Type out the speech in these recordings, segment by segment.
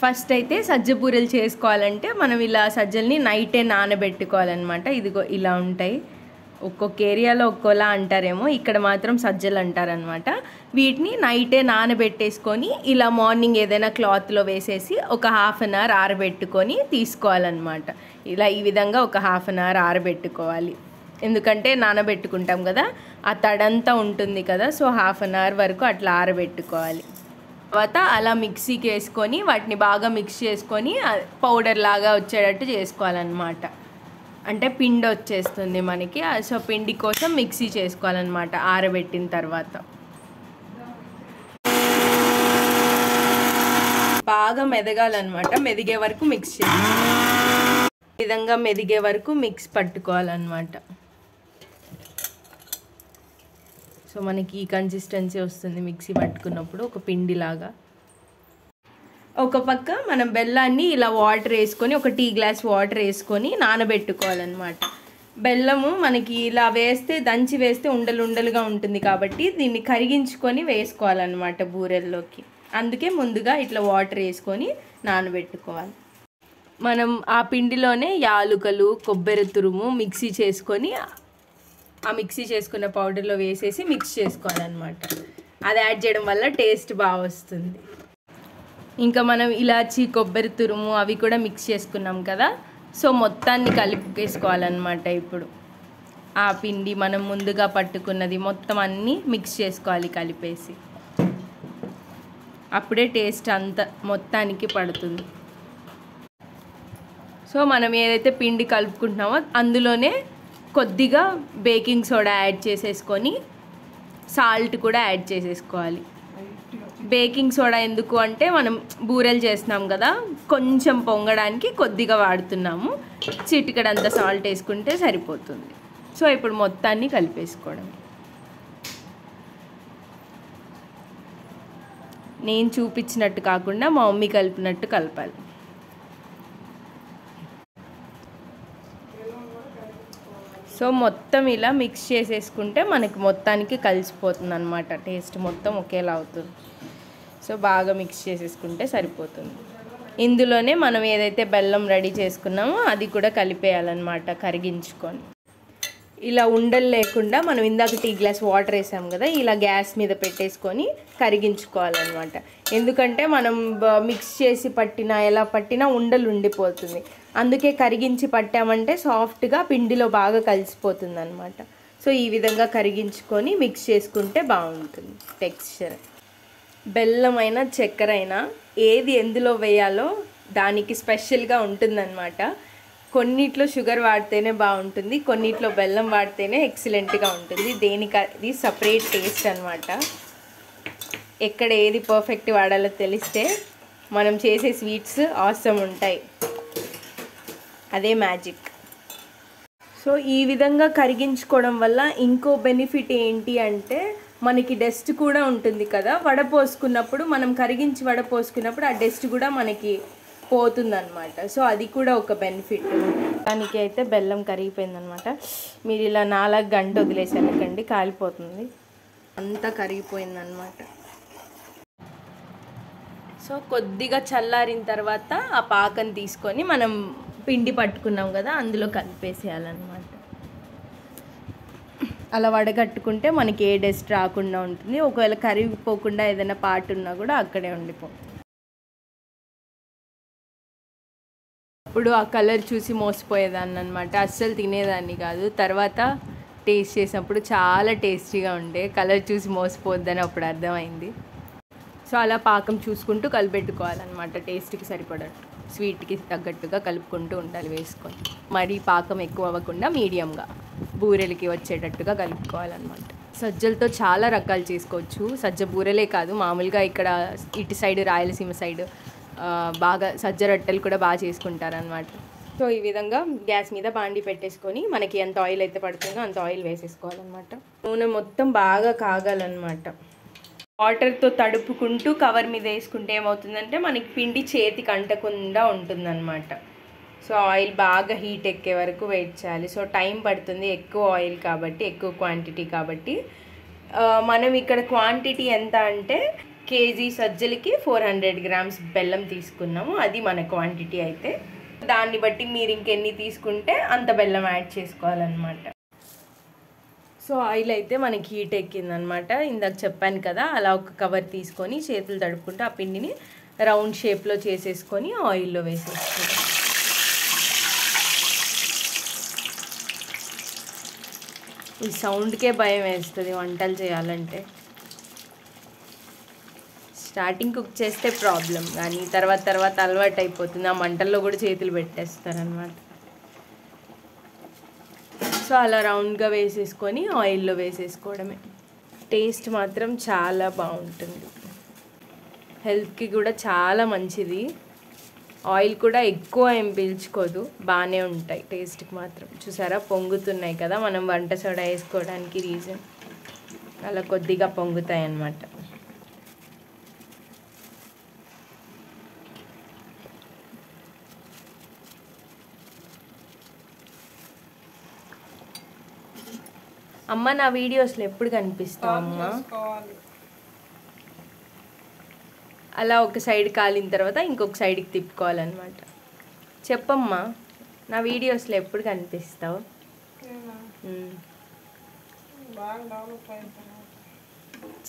First అయితే సజ్జ బూరెలు చేసుకోవాలంటే మనం ఇలా సజ్జల్ని నైటే నానబెట్టుకోవాలన్నమాట. ఇదిగో ఇలా ఉంటాయి. ఒక్కొక్క ఏరియాలో ఒక్కోలా అంటారేమో, ఇక్కడ మాత్రం సజ్జలు అంటారనమాట. వీటిని నైటే నానబెట్టేసుకొని ఇలా మార్నింగ్ ఏదైనా క్లాత్లో వేసేసి ఒక హాఫ్ అన్ అవర్ ఆరబెట్టుకొని తీసుకోవాలన్నమాట. ఇలా ఈ విధంగా ఒక హాఫ్ అన్ అవర్ ఆరబెట్టుకోవాలి. ఎందుకంటే నానబెట్టుకుంటాం కదా, ఆ తడంతా ఉంటుంది కదా, సో హాఫ్ అన్ అవర్ వరకు అట్లా ఆరబెట్టుకోవాలి. తర్వాత అలా మిక్సీకి వేసుకొని వాటిని బాగా మిక్స్ చేసుకొని పౌడర్ లాగా వచ్చేటట్టు చేసుకోవాలన్నమాట. అంటే పిండి వచ్చేస్తుంది మనకి. సో పిండి కోసం మిక్సీ చేసుకోవాలన్నమాట ఆరబెట్టిన తర్వాత. బాగా మెదగాలన్నమాట. మెదిగే వరకు మిక్స్ చేయాలి. ఈ విధంగా మెదిగే వరకు మిక్స్ పట్టుకోవాలన్నమాట. సో మనకి ఈ కన్సిస్టెన్సీ వస్తుంది మిక్సీ పట్టుకున్నప్పుడు, ఒక పిండిలాగా. ఒక పక్క మనం బెల్లాన్ని ఇలా వాటర్ వేసుకొని, ఒక టీ గ్లాస్ వాటర్ వేసుకొని నానబెట్టుకోవాలన్నమాట. బెల్లము మనకి ఇలా వేస్తే, దంచి వేస్తే ఉండలు ఉండలుగా ఉంటుంది కాబట్టి దీన్ని కరిగించుకొని వేసుకోవాలన్నమాట బూరెల్లోకి. అందుకే ముందుగా ఇట్లా వాటర్ వేసుకొని నానబెట్టుకోవాలి. మనం ఆ పిండిలోనే యాలుకలు, కొబ్బరి తురుము మిక్సీ చేసుకొని ఆ మిక్సీ చేసుకున్న పౌడర్లో వేసేసి మిక్స్ చేసుకోవాలన్నమాట. అది యాడ్ చేయడం వల్ల టేస్ట్ బాగా వస్తుంది. ఇంకా మనం ఇలాచి, కొబ్బరి తురుము అవి కూడా మిక్స్ చేసుకున్నాం కదా, సో మొత్తాన్ని కలిపేసుకోవాలన్నమాట. ఇప్పుడు ఆ పిండి మనం ముందుగా పట్టుకున్నది మొత్తం అన్నీ మిక్స్ చేసుకోవాలి కలిపేసి. అప్పుడే టేస్ట్ అంతా మొత్తానికి పడుతుంది. సో మనం ఏదైతే పిండి కలుపుకుంటున్నామో అందులోనే కొద్దిగా బేకింగ్ సోడా యాడ్ చేసేసుకొని సాల్ట్ కూడా యాడ్ చేసేసుకోవాలి. బేకింగ్ సోడా ఎందుకు అంటే మనం బూరెలు చేస్తున్నాం కదా, కొంచెం పొంగడానికి కొద్దిగా వాడుతున్నాము. చిటికెడంత సాల్ట్ వేసుకుంటే సరిపోతుంది. సో ఇప్పుడు మొత్తాన్ని కలిపేసుకోవడం. నేను చూపించినట్టు కాకుండా మా మమ్మీ కలిపినట్టు కలపాలి. సో మొత్తం ఇలా మిక్స్ చేసేసుకుంటే మనకి మొత్తానికి కలిసిపోతుంది అన్నమాట. టేస్ట్ మొత్తం ఒకేలా అవుతుంది. సో బాగా మిక్స్ చేసేసుకుంటే సరిపోతుంది. ఇందులోనే మనం ఏదైతే బెల్లం రెడీ చేసుకున్నామో అది కూడా కలిపేయాలన్నమాట కరిగించుకొని. ఇలా ఉండలు లేకుండా మనం ఇందాక టీ గ్లాస్ వాటర్ వేసాం కదా, ఇలా గ్యాస్ మీద పెట్టేసుకొని కరిగించుకోవాలన్నమాట. ఎందుకంటే మనం మిక్స్ చేసి పట్టినా ఎలా పట్టినా ఉండలు ఉండిపోతుంది. అందుకే కరిగించి పట్టామంటే సాఫ్ట్గా పిండిలో బాగా కలిసిపోతుంది అన్నమాట. సో ఈ విధంగా కరిగించుకొని మిక్స్ చేసుకుంటే బాగుంటుంది టెక్స్చర్. బెల్లం అయినా చక్కెర అయినా ఏది ఎందులో వేయాలో దానికి స్పెషల్గా ఉంటుందన్నమాట. కొన్నిట్లో షుగర్ వాడితేనే బాగుంటుంది, కొన్నిట్లో బెల్లం వాడితేనే ఎక్సలెంట్గా ఉంటుంది. దేనికి అది సపరేట్ టేస్ట్ అనమాట. ఎక్కడ ఏది పర్ఫెక్ట్ వాడాలో తెలిస్తే మనం చేసే స్వీట్స్ ఆసమ్ ఉంటాయి. అదే మ్యాజిక్. సో ఈ విధంగా కరిగించుకోవడం వల్ల ఇంకో బెనిఫిట్ ఏంటి అంటే మనకి డస్ట్ కూడా ఉంటుంది కదా, వడపోసుకున్నప్పుడు మనం కరిగించి వడపోసుకున్నప్పుడు ఆ డస్ట్ కూడా మనకి పోతుందన్నమాట. సో అది కూడా ఒక బెనిఫిట్. దానికి అయితే బెల్లం కరిగిపోయిందనమాట. మీరు ఇలా 4 గంటలు వదిలేసాకండి, కాలిపోతుంది. అంతా కరిగిపోయిందనమాట. సో కొద్దిగా చల్లారిన తర్వాత ఆ పాకం తీసుకొని మనం పిండి పట్టుకున్నాం కదా అందులో కలిపేసేయాలన్నమాట. అలా వడగట్టుకుంటే మనకి ఏ డస్ట్ రాకుండా ఉంటుంది. ఒకవేళ కరిగిపోకుండా ఏదైనా పార్ట్ ఉన్నా కూడా అక్కడే ఉండిపోతుంది. అప్పుడు ఆ కలర్ చూసి మోసపోయేదాన్ని అనమాట. అస్సలు తినేదాన్ని కాదు. తర్వాత టేస్ట్ చేసినప్పుడు చాలా టేస్టీగా ఉండే. కలర్ చూసి మోసపోద్దని అప్పుడు అర్థమైంది. సో అలా పాకం చూసుకుంటూ కలిపెట్టుకోవాలన్నమాట. టేస్ట్కి సరిపడట్టు, స్వీట్కి తగ్గట్టుగా కలుపుకుంటూ ఉండాలి వేసుకొని. మరీ పాకం ఎక్కువ అవ్వకుండా మీడియంగా బూరెలకి వచ్చేటట్టుగా కలుపుకోవాలన్నమాట. సజ్జలతో చాలా రకాలు చేసుకోవచ్చు. సజ్జ బూరెలే కాదు, మామూలుగా ఇక్కడ ఇటు సైడ్ రాయలసీమ సైడ్ బాగా సజ్జ రొట్టెలు కూడా బాగా చేసుకుంటారనమాట. సో ఈ విధంగా గ్యాస్ మీద బాండి పెట్టేసుకొని మనకి ఎంత ఆయిల్ అయితే పడుతుందో అంత ఆయిల్ వేసేసుకోవాలన్నమాట. నూనె మొత్తం బాగా కాగాలన్నమాట. వాటర్తో తడుపుకుంటూ కవర్ మీద వేసుకుంటే ఏమవుతుందంటే మనకి పిండి చేతికి అంటకుండా ఉంటుందన్నమాట. సో ఆయిల్ బాగా హీట్ ఎక్కే వరకు వెయిట్ చేయాలి. సో టైం పడుతుంది, ఎక్కువ ఆయిల్ కాబట్టి, ఎక్కువ క్వాంటిటీ కాబట్టి. మనం ఇక్కడ క్వాంటిటీ ఎంత అంటే కేజీ సజ్జలకి 400 గ్రామ్స్ బెల్లం తీసుకున్నాము. అది మన క్వాంటిటీ అయితే. దాన్ని బట్టి మీరు ఇంకెన్ని తీసుకుంటే అంత బెల్లం యాడ్ చేసుకోవాలన్నమాట. సో ఆయిల్ అయితే మనకి హీట్ ఎక్కిందనమాట. ఇందాక చెప్పాను కదా, అలా ఒక కవర్ తీసుకొని చేతులు తడుపుకుంటూ ఆ పిండిని రౌండ్ షేప్లో చేసేసుకొని ఆయిల్లో వేసేసుకోవాలి. ఈ సౌండ్కే భయం వేస్తుంది వంటలు చేయాలంటే. స్టార్టింగ్ కుక్ చేస్తే ప్రాబ్లం, కానీ తర్వాత అలవాటు అయిపోతుంది. ఆ మంటల్లో కూడా చేతులు పెట్టేస్తారనమాట. సో అలా రౌండ్గా వేసేసుకొని ఆయిల్లో వేసేసుకోవడమే. టేస్ట్ మాత్రం చాలా బాగుంటుంది, హెల్త్కి కూడా చాలా మంచిది. ఆయిల్ కూడా ఎక్కువ ఏం పీల్చుకోదు, బాగానే ఉంటాయి టేస్ట్కి మాత్రం. చూసారా పొంగుతున్నాయి కదా, మనం వంట సోడా వేసుకోవడానికి రీజన్ అలా కొద్దిగా పొంగుతాయి అన్నమాట. అమ్మ నా వీడియోస్లో ఎప్పుడు కనిపిస్తావు అమ్మ? అలా ఒక సైడ్ కాలిన తర్వాత ఇంకొక సైడ్కి తిప్పుకోవాలన్నమాట. చెప్పమ్మా, నా వీడియోస్లో ఎప్పుడు కనిపిస్తావు?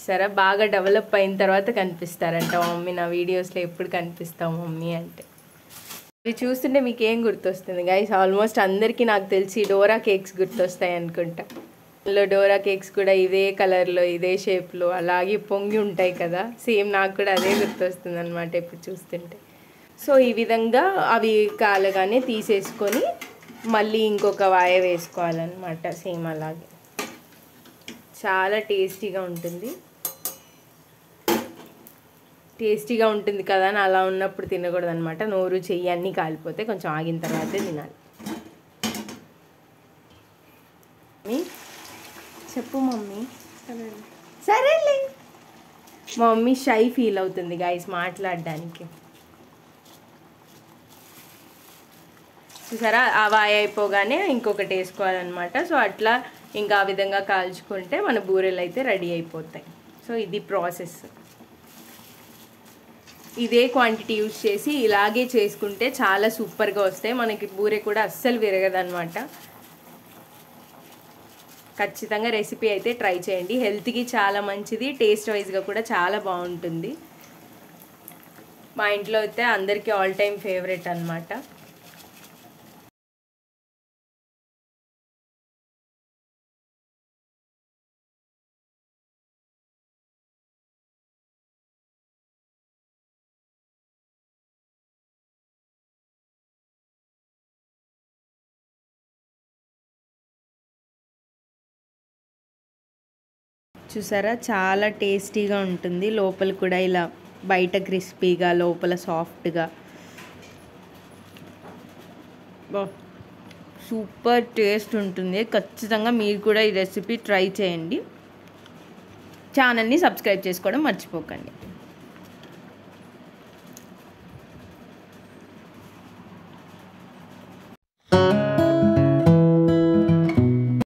సరే, బాగా డెవలప్ అయిన తర్వాత కనిపిస్తారంట మమ్మీ. నా వీడియోస్లో ఎప్పుడు కనిపిస్తావు మమ్మీ అంటే. ఇవి చూస్తుంటే మీకు ఏం గుర్తొస్తుంది గైస్? ఆల్మోస్ట్ అందరికీ నాకు తెలిసి డోరా కేక్స్ గుర్తొస్తాయి అనుకుంటా. డోరా కేక్స్ కూడా ఇదే కలర్లో ఇదే షేప్లో అలాగే పొంగి ఉంటాయి కదా, సేమ్ నాకు కూడా అదే గుర్తొస్తుంది అనమాట ఇప్పుడు చూస్తుంటే. సో ఈ విధంగా అవి కాలగానే తీసేసుకొని మళ్ళీ ఇంకొక వాయ వేసుకోవాలన్నమాట. సేమ్ అలాగే చాలా టేస్టీగా ఉంటుంది. టేస్టీగా ఉంటుంది కదా అని అలా ఉన్నప్పుడు తినకూడదు అనమాట. నోరు చెయ్యి అన్నీ కాలిపోతే కొంచెం ఆగిన తర్వాతే తినాలి. చెప్పు మమ్మీ. సరేలే. మా మమ్మీ షై ఫీల్ అవుతుంది గైస్ మాట్లాడడానికి. చూసారా, ఆ వాయి అయిపోగానే ఇంకొకటి వేసుకోవాలన్నమాట. సో అట్లా ఇంకా ఆ విధంగా కాల్చుకుంటే మన బూరెలు అయితే రెడీ అయిపోతాయి. సో ఇది ప్రాసెస్. ఇదే క్వాంటిటీ యూజ్ చేసి ఇలాగే చేసుకుంటే చాలా సూపర్గా వస్తాయి. మనకి బూరె కూడా అస్సలు విరగదన్నమాట. ఖచ్చితంగా రెసిపీ అయితే ట్రై చేయండి, హెల్త్కి చాలా మంచిది, టేస్ట్ వైజ్గా కూడా చాలా బాగుంటుంది. మా ఇంట్లో అయితే అందరికీ ఆల్ టైమ్ ఫేవరెట్ అన్నమాట. చూసారా, చాలా టేస్టీగా ఉంటుంది. లోపల కూడా ఇలా బయట క్రిస్పీగా లోపల సాఫ్ట్గా, సూపర్ టేస్ట్ ఉంటుంది. ఖచ్చితంగా మీరు కూడా ఈ రెసిపీ ట్రై చేయండి. ఛానల్ని సబ్స్క్రైబ్ చేసుకోవడం మర్చిపోకండి.